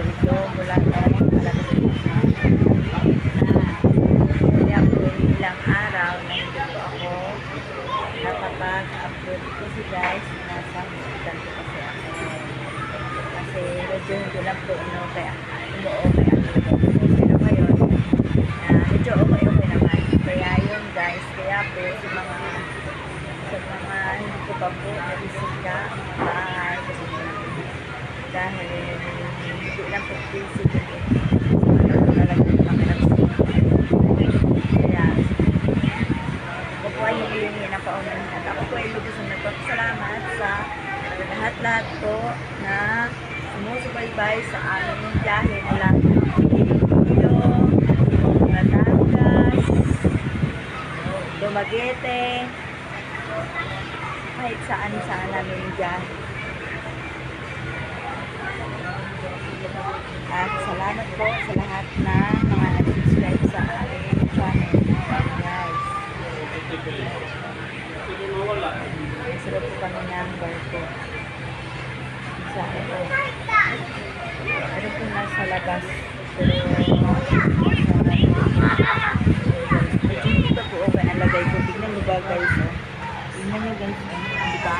dito mula noong alas 5. Kaya po ilang araw na hindi po ako nakapag-upload kasi guys, nasa hospital po kasi ako. Kasi medyo hindi lang po okay ako. Pero ngayon, medyo okay naman. Kaya yun guys, kaya po sa mga hindi ko pa po narisita dahil hindi lang po busy talagang pakiramdam. Kaya ako po ay hihingi ng paunahan at ako po ay lubos na nagpapasalamat sa lahat-lahat po na sumusubaybay sa aming biyahe mula Iloilo, Batangas, Dumaguete, kahit saan namin biyahe. At salamat po sa lahat na mga nag-subscribe sa aming channel. Guys, masarap po kami ng barko. Sa ito. Ano po nasa labas. Pero medyo hindi pa po okay ang lagay ko. Tignan nyo ba guys? Tignan nyo guys. Diba?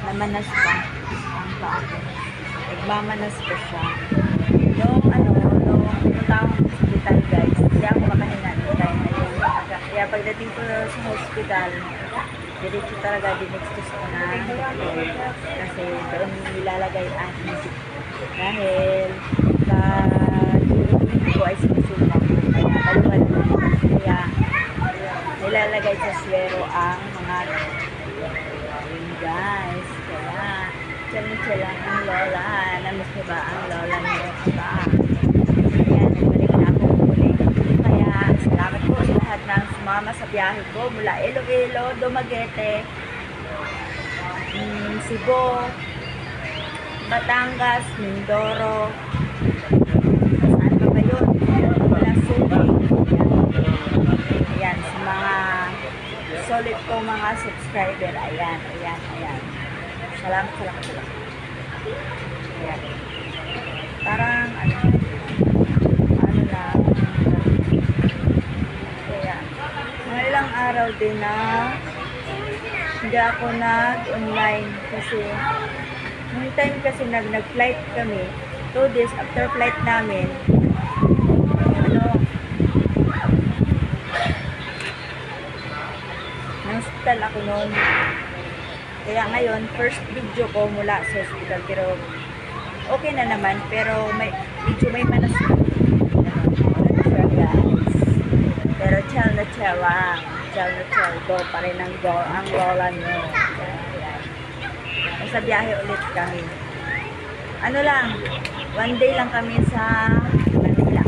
Namanas pa ang paa ko. Nagmamanas pa siya. Nung pumunta akong hospital guys, hindi ako makahinga ng time na yun. Kaya pagdating ko sa hospital, diretso talaga dinextus ko na kasi doon nilalagay ang isip. Dahil hindi ko ay sinusunog. Kaya kaluwal ko. Kaya nilalagay sa swero ang mga guys. Kaya challenge lang ang lola. Namiss niyo ba ang lola niyo? Kaya nagbalik na ako muli. Kaya salamat po sa lahat ng sumama sa biyahe ko mula Iloilo, Dumaguete, Cebu, Batangas, Mindoro, saan pa ba yun? Mula Subi. Ayan, sa mga solid ko mga subscriber. Ayan. Salamat. Ayan. Parang ano lang. Kaya, mga ilang araw din na hindi ako nag-online kasi noong time kasi nag-flight kami 2 days after flight namin na-hospital ako noon. Kaya ngayon, first video ko mula sa hospital. Pero okay na naman. Pero may manas na. Pero chill lang. Go pa rin ang lola nyo. Sa biyahe ulit kami. Ano lang, 1 day lang kami sa Manila.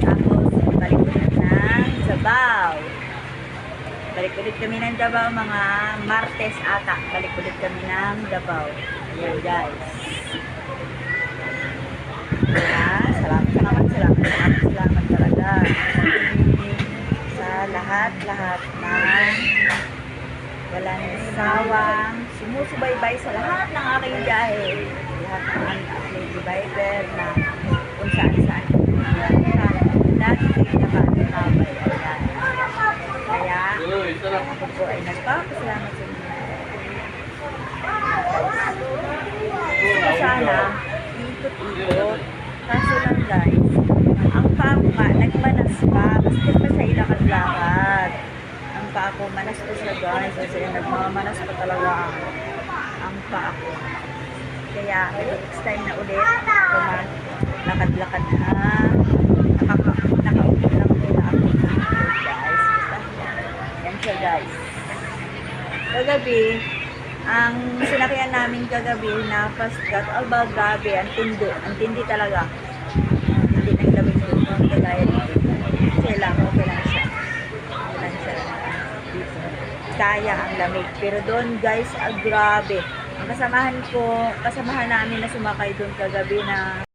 Tapos, balik ulit ng Davao. Balik ulit kami ng Davao, mga Martes ata. Balik ulit kami ng Davao. Ayan guys. Kaya, salamat talaga. Sa lahat na walang sawang sumusubaybay sa lahat ng aking biyahe. Lahat ng aking divider na kung saan. Lagi kayo nakakabay. Kaya, ako po ay nagpapasalamat sa inyo. Sana, ikot-ikot. Kaso lang guys, ang paa ko nga, nagmanas pa. Basta pa sa ilakad-lakad. Ang paa ko, manas pa siya guys. Kasi nagmamanas pa talaga ang paa ko. Kaya, next time na ulit, lakad-lakad na. Nakaupo lang nila ako guys. Basta yan siya guys. Kagabi, ang sinakyan namin kagabi na Pascat, grabe, ang tindi talaga. Hindi ng lamig dito, kagaya dito. Okay lang siya. Dito. Kaya ang lamig. Pero doon guys, grabe. Ang kasamahan namin na sumakay doon kagabi na